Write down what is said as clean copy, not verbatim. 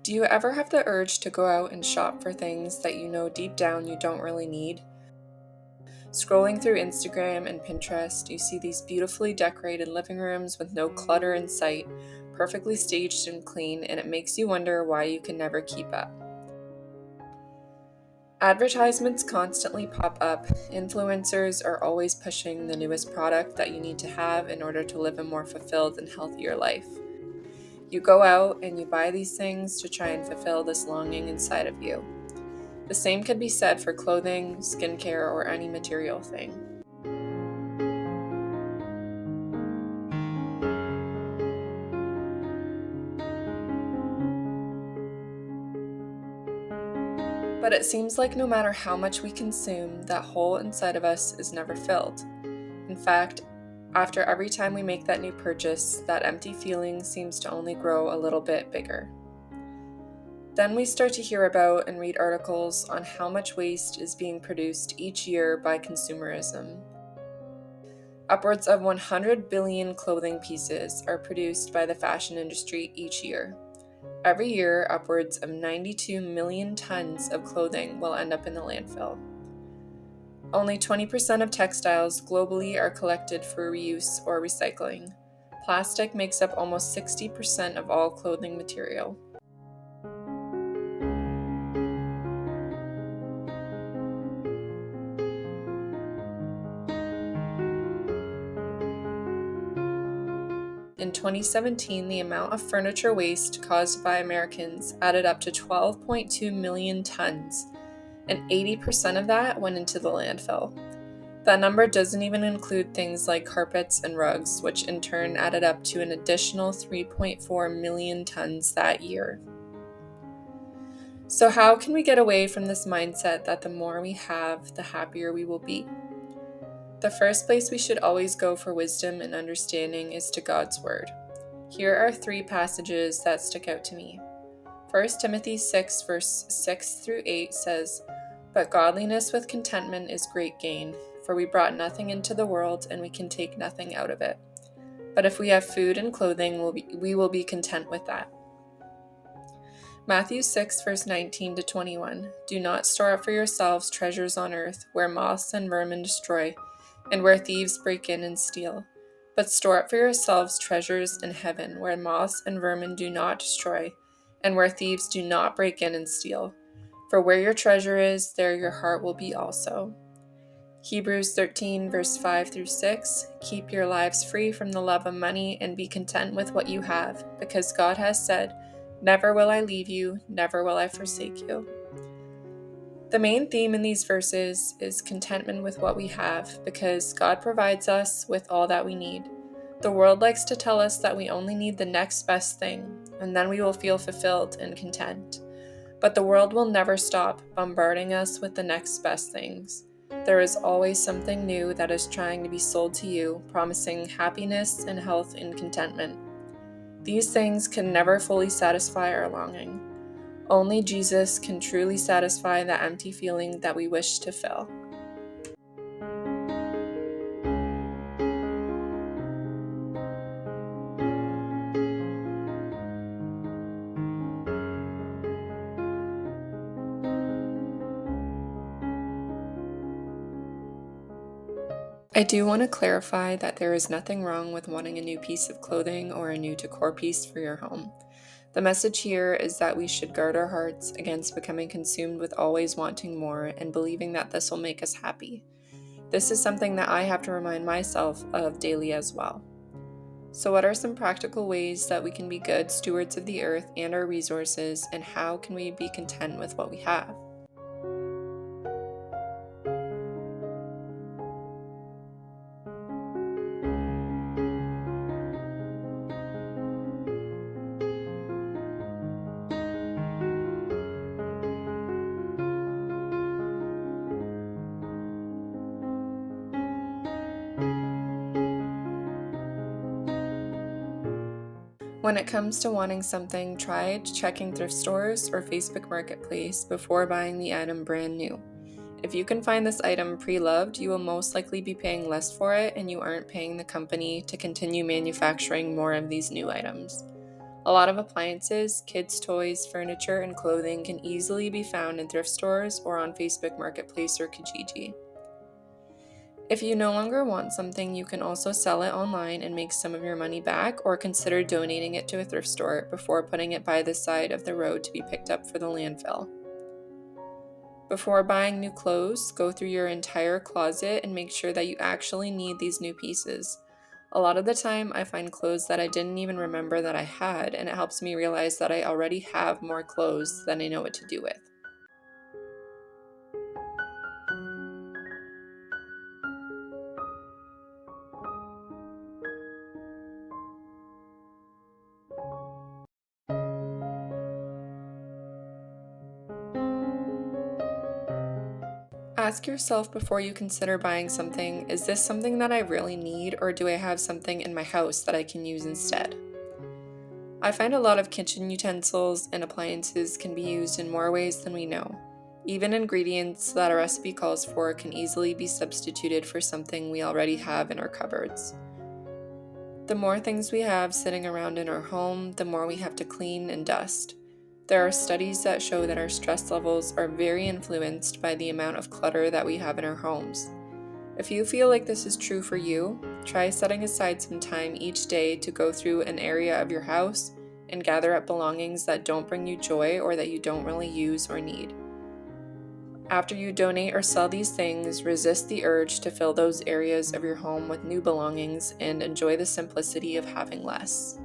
Do you ever have the urge to go out and shop for things that you know deep down you don't really need? Scrolling through Instagram and Pinterest, you see these beautifully decorated living rooms with no clutter in sight, perfectly staged and clean, and it makes you wonder why you can never keep up. Advertisements constantly pop up. Influencers are always pushing the newest product that you need to have in order to live a more fulfilled and healthier life. You go out and you buy these things to try and fulfill this longing inside of you. The same could be said for clothing, skincare, or any material thing. But it seems like no matter how much we consume, that hole inside of us is never filled. In fact, after every time we make that new purchase, that empty feeling seems to only grow a little bit bigger. Then we start to hear about and read articles on how much waste is being produced each year by consumerism. Upwards of 100 billion clothing pieces are produced by the fashion industry each year. Every year, upwards of 92 million tons of clothing will end up in the landfill. Only 20% of textiles globally are collected for reuse or recycling. Plastic makes up almost 60% of all clothing material. In 2017, the amount of furniture waste caused by Americans added up to 12.2 million tons, and 80% of that went into the landfill. That number doesn't even include things like carpets and rugs, which in turn added up to an additional 3.4 million tons that year. So how can we get away from this mindset that the more we have, the happier we will be? The first place we should always go for wisdom and understanding is to God's Word. Here are 3 passages that stick out to me. 1 Timothy 6, verse 6 through 8 says, "But godliness with contentment is great gain, for we brought nothing into the world, and we can take nothing out of it. But if we have food and clothing, we will be content with that." Matthew 6, verse 19 to 21, "Do not store up for yourselves treasures on earth, where moths and vermin destroy, and where thieves break in and steal. But store up for yourselves treasures in heaven, where moths and vermin do not destroy, and where thieves do not break in and steal. For where your treasure is, there your heart will be also." Hebrews 13, verse 5 through 6, "Keep your lives free from the love of money and be content with what you have, because God has said, 'Never will I leave you, never will I forsake you.'" The main theme in these verses is contentment with what we have, because God provides us with all that we need. The world likes to tell us that we only need the next best thing, and then we will feel fulfilled and content. But the world will never stop bombarding us with the next best things. There is always something new that is trying to be sold to you, promising happiness and health and contentment. These things can never fully satisfy our longing. Only Jesus can truly satisfy the empty feeling that we wish to fill. I do want to clarify that there is nothing wrong with wanting a new piece of clothing or a new decor piece for your home. The message here is that we should guard our hearts against becoming consumed with always wanting more and believing that this will make us happy. This is something that I have to remind myself of daily as well. So, what are some practical ways that we can be good stewards of the earth and our resources, and how can we be content with what we have? When it comes to wanting something, try checking thrift stores or Facebook Marketplace before buying the item brand new. If you can find this item pre-loved, you will most likely be paying less for it, and you aren't paying the company to continue manufacturing more of these new items. A lot of appliances, kids' toys, furniture, and clothing can easily be found in thrift stores or on Facebook Marketplace or Kijiji. If you no longer want something, you can also sell it online and make some of your money back, or consider donating it to a thrift store before putting it by the side of the road to be picked up for the landfill. Before buying new clothes, go through your entire closet and make sure that you actually need these new pieces. A lot of the time, I find clothes that I didn't even remember that I had, and it helps me realize that I already have more clothes than I know what to do with. Ask yourself before you consider buying something, is this something that I really need, or do I have something in my house that I can use instead? I find a lot of kitchen utensils and appliances can be used in more ways than we know. Even ingredients that a recipe calls for can easily be substituted for something we already have in our cupboards. The more things we have sitting around in our home, the more we have to clean and dust. There are studies that show that our stress levels are very influenced by the amount of clutter that we have in our homes. If you feel like this is true for you, try setting aside some time each day to go through an area of your house and gather up belongings that don't bring you joy or that you don't really use or need. After you donate or sell these things, resist the urge to fill those areas of your home with new belongings and enjoy the simplicity of having less.